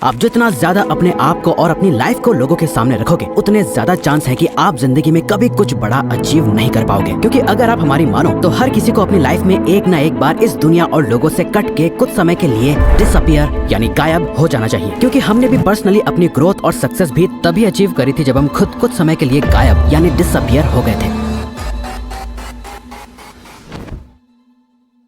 आप जितना ज्यादा अपने आप को और अपनी लाइफ को लोगों के सामने रखोगे, उतने ज्यादा चांस है कि आप जिंदगी में कभी कुछ बड़ा अचीव नहीं कर पाओगे। क्योंकि अगर आप हमारी मानो तो हर किसी को अपनी लाइफ में एक ना एक बार इस दुनिया और लोगों से कट के कुछ समय के लिए डिसअपियर यानी गायब हो जाना चाहिए। क्योंकि हमने भी पर्सनली अपनी ग्रोथ और सक्सेस भी तभी अचीव करी थी जब हम खुद कुछ समय के लिए गायब यानी डिसअपियर हो गए थे।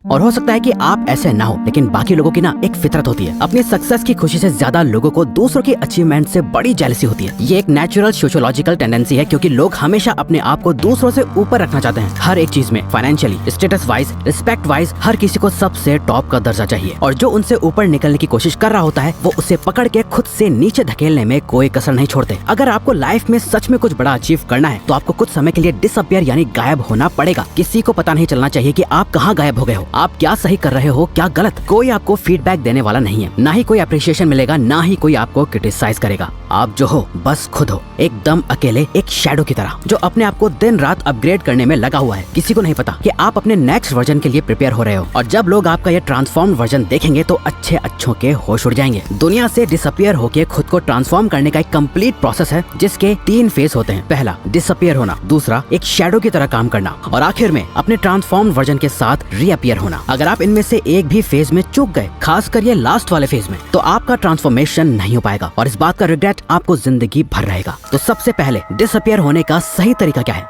और हो सकता है कि आप ऐसे ना हो, लेकिन बाकी लोगों की ना एक फितरत होती है, अपनी सक्सेस की खुशी से ज्यादा लोगों को दूसरों की अचीवमेंट से बड़ी जेलसी होती है। ये एक नेचुरल सोशियोलॉजिकल टेंडेंसी है, क्योंकि लोग हमेशा अपने आप को दूसरों से ऊपर रखना चाहते हैं। हर एक चीज में, financially, status wise, respect wise, हर किसी को सबसे टॉप का दर्जा चाहिए। और जो उनसे ऊपर निकलने की कोशिश कर रहा होता है, वो उसे पकड़ के खुद से नीचे धकेलने में कोई कसर नहीं छोड़ते। अगर आपको लाइफ में सच में कुछ बड़ा अचीव करना है, तो आपको कुछ समय के लिए डिसअपियर यानी गायब होना पड़ेगा। किसी को पता नहीं चलना चाहिए कि आप कहाँ गायब हो गए हो, आप क्या सही कर रहे हो, क्या गलत। कोई आपको फीडबैक देने वाला नहीं है, ना ही कोई अप्रिशिएशन मिलेगा, ना ही कोई आपको क्रिटिसाइज करेगा। आप जो हो बस खुद हो, एकदम अकेले, एक शैडो की तरह, जो अपने आप को दिन रात अपग्रेड करने में लगा हुआ है। किसी को नहीं पता कि आप अपने नेक्स्ट वर्जन के लिए प्रिपेयर हो रहे हो। और जब लोग आपका ये ट्रांसफॉर्म वर्जन देखेंगे तो अच्छों के होश उड़ जाएंगे। दुनिया से डिसअपियर होके खुद को ट्रांसफॉर्म करने का एक कंप्लीट प्रोसेस है, जिसके 3 फेज होते हैं। पहला डिसअपियर होना, दूसरा एक शैडो की तरह काम करना, और आखिर में अपने ट्रांसफॉर्म वर्जन के साथ रीअपियर होना। अगर आप इनमें से एक भी फेज में चूक गए, खासकर ये लास्ट वाले फेज में, तो आपका ट्रांसफॉर्मेशन नहीं हो पाएगा और इस बात का रिग्रेट आपको जिंदगी भर रहेगा। तो सबसे पहले डिसअपियर होने का सही तरीका क्या है?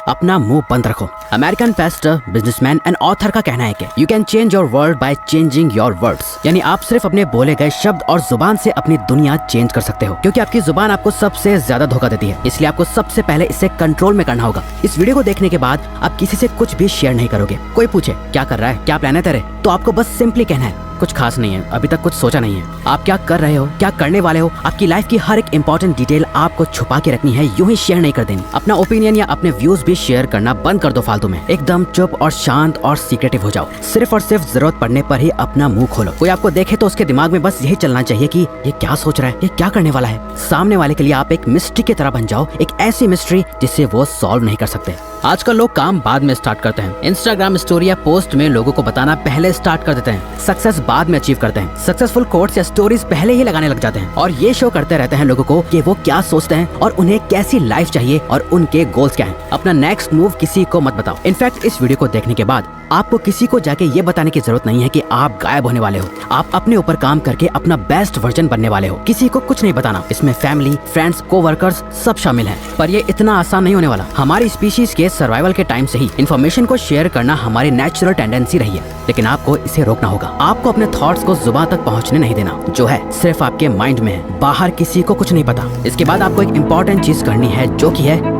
अपना मुंह बंद रखो। American Pasteur, businessman and author का कहना है कि you can change your world by changing your words, यानी आप सिर्फ अपने बोले गए शब्द और जुबान से अपनी दुनिया चेंज कर सकते हो। क्योंकि आपकी जुबान आपको सबसे ज्यादा धोखा देती है, इसलिए आपको सबसे पहले इसे कंट्रोल में करना होगा। इस वीडियो को देखने के बाद आप किसी से कुछ भी शेयर नहीं करोगे। कोई पूछे क्या कर रहा है, क्या प्लान है तेरे, तो आपको बस सिंपली कहना है कुछ खास नहीं है, अभी तक कुछ सोचा नहीं है। आप क्या कर रहे हो, क्या करने वाले हो, आपकी लाइफ की हर एक इंपॉर्टेंट डिटेल आपको छुपा के रखनी है, यूं ही शेयर नहीं कर देनी। अपना ओपिनियन या अपने व्यूज भी शेयर करना बंद कर दो फालतू में। एकदम चुप और शांत और सीक्रेटिव हो जाओ। सिर्फ और सिर्फ जरूरत पड़ने पर ही अपना मुंह खोलो। कोई आपको देखे तो उसके दिमाग में बस यही चलना चाहिए कि ये क्या सोच रहा है, ये क्या करने वाला है। सामने वाले के लिए आप एक मिस्ट्री की तरह बन जाओ, एक ऐसी मिस्ट्री जिसे वो सॉल्व नहीं कर सकते। आजकल लोग काम बाद में स्टार्ट करते हैं। इंस्टाग्राम स्टोरी या पोस्ट में लोगों को बताना पहले स्टार्ट कर देते हैं। सक्सेस बाद में अचीव करते हैं। सक्सेसफुल कोट्स या स्टोरीज पहले ही लगाने लग जाते हैं और ये शो करते रहते हैं लोगों को कि वो क्या सोचते हैं और उन्हें कैसी लाइफ चाहिए और उनके गोल्स क्या हैं। अपना नेक्स्ट मूव किसी को मत बताओ। इनफैक्ट इस वीडियो को देखने के बाद आपको किसी को जाके ये बताने की जरूरत नहीं है कि आप गायब होने वाले हो। आप अपने ऊपर काम करके अपना बेस्ट वर्जन बनने वाले हो। किसी को कुछ नहीं बताना। इसमें फैमिली, फ्रेंड्स, कोवर्कर्स सब शामिल हैं। पर ये इतना आसान नहीं होने वाला। हमारी स्पीशीज के सर्वाइवल के टाइम से ही इन्फॉर्मेशन को शेयर करना हमारी नेचुरल टेंडेंसी रही है, लेकिन आपको इसे रोकना होगा। आपको अपने थॉट्स को जुबान तक पहुंचने नहीं देना। जो है सिर्फ आपके माइंड में है, बाहर किसी को कुछ नहीं पता। इसके बाद आपको एक इम्पोर्टेंट चीज करनी है, जो की है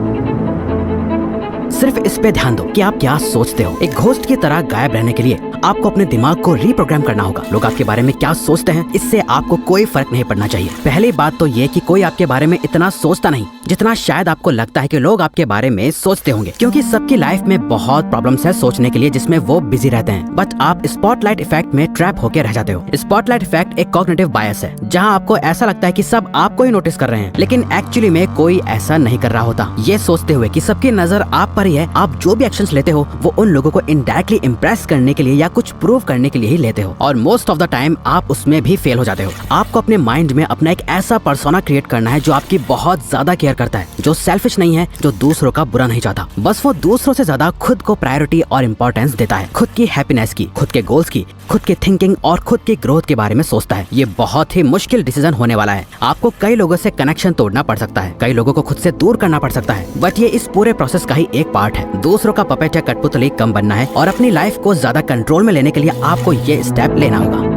सिर्फ इस पे ध्यान दो कि आप क्या सोचते हो। एक घोस्ट की तरह गायब रहने के लिए आपको अपने दिमाग को रीप्रोग्राम करना होगा। लोग आपके बारे में क्या सोचते हैं, इससे आपको कोई फर्क नहीं पड़ना चाहिए। पहली बात तो ये कि कोई आपके बारे में इतना सोचता नहीं जितना शायद आपको लगता है कि लोग आपके बारे में सोचते होंगे। क्योंकि सबकी लाइफ में बहुत प्रॉब्लम्स है सोचने के लिए, जिसमें वो बिजी रहते हैं। बट आप स्पॉटलाइट इफेक्ट में ट्रैप होकर रह जाते हो। स्पॉटलाइट इफेक्ट एक कॉग्निटिव बायस है, जहाँ आपको ऐसा लगता है कि सब आपको ही नोटिस कर रहे हैं, लेकिन एक्चुअली में कोई ऐसा नहीं कर रहा होता। ये सोचते हुए कि सबकी नजर आप पर ही है, आप जो भी एक्शंस लेते हो वो उन लोगों को इनडायरेक्टली इंप्रेस करने के लिए या कुछ प्रूव करने के लिए ही लेते हो, और मोस्ट ऑफ द टाइम आप उसमें भी फेल हो जाते हो। आपको अपने माइंड में अपना एक ऐसा पर्सोना क्रिएट करना है जो आपकी बहुत ज्यादा केयर करता है, जो सेल्फिश नहीं है, जो दूसरों का बुरा नहीं चाहता। बस वो दूसरों से ज्यादा खुद को प्रायोरिटी और इम्पोर्टेंस देता है। खुद की हैप्पीनेस की, खुद के गोल्स की, खुद की थिंकिंग और खुद की ग्रोथ के बारे में सोचता है। ये बहुत ही मुश्किल डिसीजन होने वाला है। आपको कई लोगों से कनेक्शन तोड़ना पड़ सकता है, कई लोगों को खुद से दूर करना पड़ सकता है, बट ये इस पूरे प्रोसेस का ही एक पार्ट है। दूसरों का पपेट या कठपुतली कम बनना है और अपनी लाइफ को ज्यादा कंट्रोल में लेने के लिए आपको ये स्टेप लेना होगा।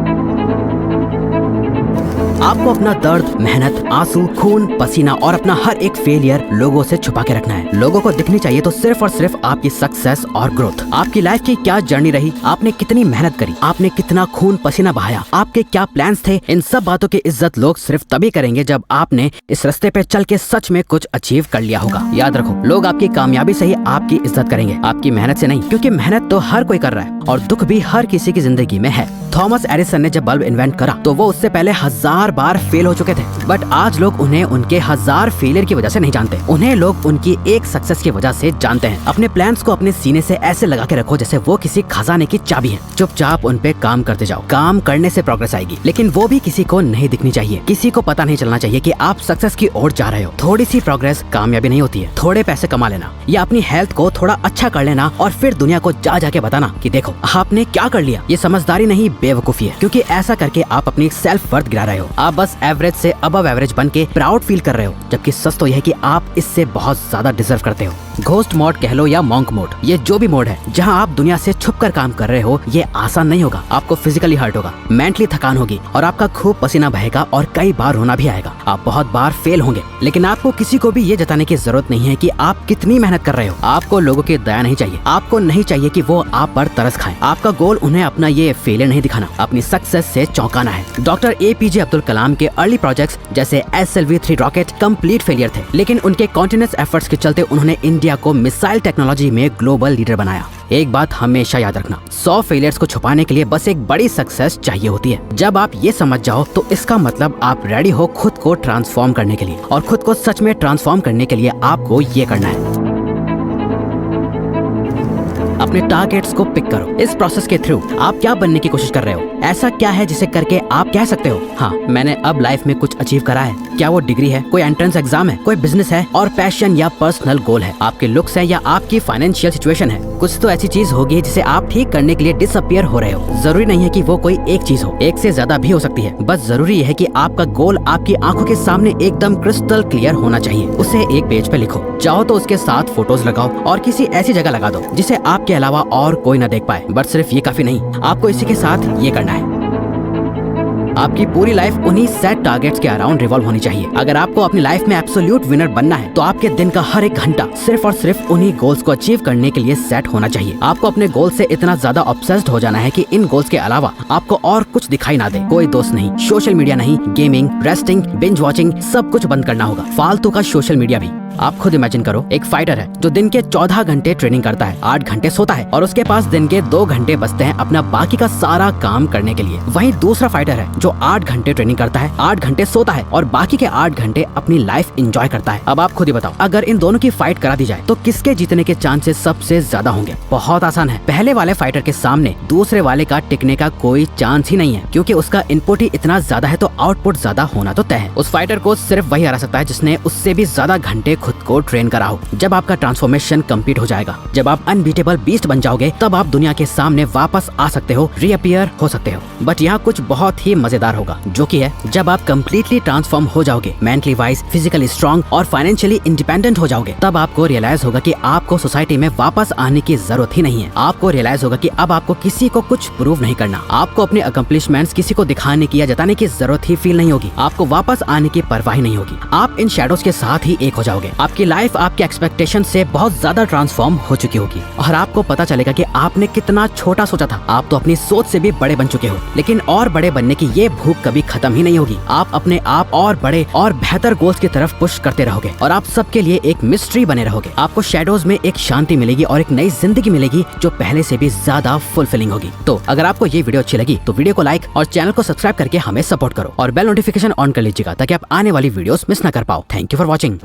आपको अपना दर्द, मेहनत, आंसू, खून, पसीना और अपना हर एक फेलियर लोगों से छुपा के रखना है। लोगों को दिखनी चाहिए तो सिर्फ और सिर्फ आपकी सक्सेस और ग्रोथ। आपकी लाइफ की क्या जर्नी रही, आपने कितनी मेहनत करी, आपने कितना खून पसीना बहाया, आपके क्या प्लान्स थे, इन सब बातों की इज्जत लोग सिर्फ तभी करेंगे जब आपने इस रास्ते पे चल के सच में कुछ अचीव कर लिया होगा। याद रखो, लोग आपकी कामयाबी से ही आपकी इज्जत करेंगे, आपकी मेहनत से नहीं। क्योंकि मेहनत तो हर कोई कर रहा है और दुख भी हर किसी की जिंदगी में है। थॉमस एडिसन ने जब बल्ब इन्वेंट करा तो वो उससे पहले 1000 बार फेल हो चुके थे, बट आज लोग उन्हें उनके 1000 फेलियर की वजह से नहीं जानते, उन्हें लोग उनकी एक सक्सेस की वजह से जानते हैं। अपने प्लान्स को अपने सीने से ऐसे लगा के रखो जैसे वो किसी खजाने की चाबी है। चुपचाप उन पे काम करते जाओ, काम करने से प्रोग्रेस आएगी, लेकिन वो भी किसी को नहीं दिखनी चाहिए। किसी को पता नहीं चलना चाहिए कि आप सक्सेस की ओर जा रहे हो। थोड़ी सी प्रोग्रेस कामयाबी नहीं होती है। थोड़े पैसे कमा लेना या अपनी हेल्थ को थोड़ा अच्छा कर लेना और फिर दुनिया को जा जाके बताना कि देखो आपने क्या कर लिया, ये समझदारी नहीं बेवकूफी है, क्योंकि ऐसा करके आप अपनी सेल्फ वर्थ गिरा रहे हो। आप बस एवरेज से अबव एवरेज बन के प्राउड फील कर रहे हो, जबकि सच तो यह है कि आप इससे बहुत ज्यादा डिजर्व करते हो। घोस्ट मोड कह लो या मॉन्क मोड, ये जो भी मोड है जहां आप दुनिया से छुपकर काम कर रहे हो, ये आसान नहीं होगा। आपको फिजिकली हर्ट होगा, मेंटली थकान होगी और आपका खूब पसीना बहेगा और कई बार रोना भी आएगा। आप बहुत बार फेल होंगे, लेकिन आपको किसी को भी ये जताने की जरूरत नहीं है कि आप कितनी मेहनत कर रहे हो। आपको लोगों की दया नहीं चाहिए, आपको नहीं चाहिए कि वो आप पर तरस खाएं। आपका गोल उन्हें अपना ये फेलियर नहीं दिखाना, अपनी सक्सेस से चौंकाना है। डॉक्टर APJ अब्दुल कलाम के अर्ली प्रोजेक्ट्स जैसे SLV-3 रॉकेट कंप्लीट फेलियर थे, लेकिन उनके कॉन्टिन्यूअस एफर्ट्स के चलते उन्होंने इंडिया को मिसाइल टेक्नोलॉजी में ग्लोबल लीडर बनाया। एक बात हमेशा याद रखना, 100 फेलियर्स को छुपाने के लिए बस एक बड़ी सक्सेस चाहिए होती है। जब आप ये समझ जाओ तो इसका मतलब आप रेडी हो खुद को ट्रांसफॉर्म करने के लिए, और खुद को सच में ट्रांसफॉर्म करने के लिए आपको ये करना है, अपने टारगेट्स को पिक करो। इस प्रोसेस के थ्रू आप क्या बनने की कोशिश कर रहे हो? ऐसा क्या है जिसे करके आप कह सकते हो हाँ मैंने अब लाइफ में कुछ अचीव करा है? क्या वो डिग्री है, कोई एंट्रेंस एग्जाम है, कोई बिजनेस है और पैशन या पर्सनल गोल है, आपके लुक्स है या आपकी फाइनेंशियल सिचुएशन है? कुछ तो ऐसी चीज होगी जिसे आप ठीक करने के लिए डिसअपियर हो रहे हो। जरूरी नहीं है कि वो कोई एक चीज हो, एक से ज्यादा भी हो सकती है। बस जरूरी है कि आपका गोल आपकी आंखों के सामने एकदम क्रिस्टल क्लियर होना चाहिए। उसे एक पेज पे लिखो, चाहो तो उसके साथ फोटोज लगाओ और किसी ऐसी जगह लगा दो जिसे आपके अलावा और कोई ना देख पाए। बट सिर्फ ये काफी नहीं, आपको इसी के साथ ये करना है, आपकी पूरी लाइफ उन्हीं सेट टारगेट्स के अराउंड रिवॉल्व होनी चाहिए। अगर आपको अपनी लाइफ में एब्सोल्यूट विनर बनना है तो आपके दिन का हर एक घंटा सिर्फ और सिर्फ उन्हीं गोल्स को अचीव करने के लिए सेट होना चाहिए। आपको अपने गोल से इतना ज्यादा ऑब्सेस्ड हो जाना है कि इन गोल्स के अलावा आपको और कुछ दिखाई ना दे। कोई दोस्त नहीं, सोशल मीडिया नहीं, गेमिंग, रेस्टिंग, बिंज वॉचिंग, सब कुछ बंद करना होगा, फालतू का सोशल मीडिया भी। आप खुद इमेजिन करो, एक फाइटर है जो दिन के 14 घंटे ट्रेनिंग करता है, 8 घंटे सोता है और उसके पास दिन के 2 घंटे बचते हैं अपना बाकी का सारा काम करने के लिए। वहीं दूसरा फाइटर है जो 8 घंटे ट्रेनिंग करता है, 8 घंटे सोता है और बाकी के 8 घंटे अपनी लाइफ एंजॉय करता है। अब आप खुद ही बताओ, अगर इन दोनों की फाइट करा दी जाए तो किसके जीतने के चांसेस सबसे ज्यादा होंगे? बहुत आसान है, पहले वाले फाइटर के सामने दूसरे वाले का टिकने का कोई चांस ही नहीं है, क्योंकि उसका इनपुट ही इतना ज्यादा है तो आउटपुट ज्यादा होना तो तय है। उस फाइटर को सिर्फ वही हरा सकता है जिसने उससे भी ज्यादा घंटे खुद को ट्रेन करा हो। जब आपका ट्रांसफॉर्मेशन कंप्लीट हो जाएगा, जब आप अनबीटेबल बीस्ट बन जाओगे, तब आप दुनिया के सामने वापस आ सकते हो, रीअपीयर हो सकते हो। बट यहाँ कुछ बहुत ही मजेदार होगा, जो कि है जब आप कम्प्लीटली ट्रांसफॉर्म हो जाओगे, मेंटली वाइज, फिजिकली स्ट्रॉन्ग और फाइनेंशियली इंडिपेंडेंट हो जाओगे, तब आपको रियलाइज होगा कि आपको सोसाइटी में वापस आने की जरूरत ही नहीं है। आपको रियलाइज होगा कि अब आपको किसी को कुछ प्रूव नहीं करना, आपको अपने अकम्प्लिशमेंट्स किसी को दिखाने की या जताने की जरूरत ही फील नहीं होगी, आपको वापस आने की परवाह नहीं होगी। आप इन शैडोज के साथ ही एक हो जाओगे। आपकी लाइफ आपके एक्सपेक्टेशन से बहुत ज्यादा ट्रांसफॉर्म हो चुकी होगी और आपको पता चलेगा कि आपने कितना छोटा सोचा था। आप तो अपनी सोच से भी बड़े बन चुके हो, लेकिन और बड़े बनने की ये भूख कभी खत्म ही नहीं होगी। आप अपने आप और बड़े और बेहतर गोल्स की तरफ पुश करते रहोगे और आप सबके लिए एक मिस्ट्री बने रहोगे। आपको शैडोज में एक शांति मिलेगी और एक नई जिंदगी मिलेगी जो पहले से भी ज्यादा फुलफिलिंग होगी। तो अगर आपको ये वीडियो अच्छी लगी तो वीडियो को लाइक और चैनल को सब्सक्राइब करके हमें सपोर्ट करो और बेल नोटिफिकेशन ऑन कर लीजिएगा ताकि आप आने वाली वीडियोस मिस ना कर पाओ। Thank you for watching.